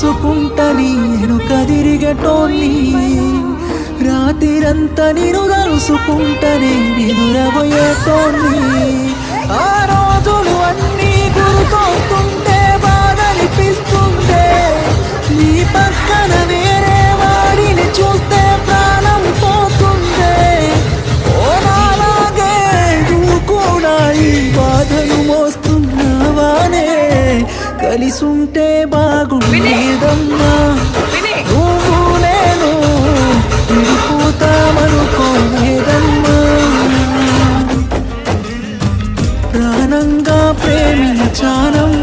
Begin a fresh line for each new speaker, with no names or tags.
చూసుకుంటా నేను కదిరిగటోన్ని రాత్రిరంతా నేను కలుసుకుంటా నేను ఎదురబోయేటోన్ని ఆ రోజులు అన్నీ గుర్తొస్తుంటే బాధనిపిస్తుంటే నీ పక్కన వేరే వాడిని చూస్తే ప్రాణం పోతుందే ఓ నాలాగే నువ్వు కూడా ఈ బాధను మోస్తున్నావానే కలిసుంటే బాగుండేదమ్మా నువ్వు నేను విడిపోతామనుకోలేదమ్మా ప్రాణంగా ప్రేమించానమ్మా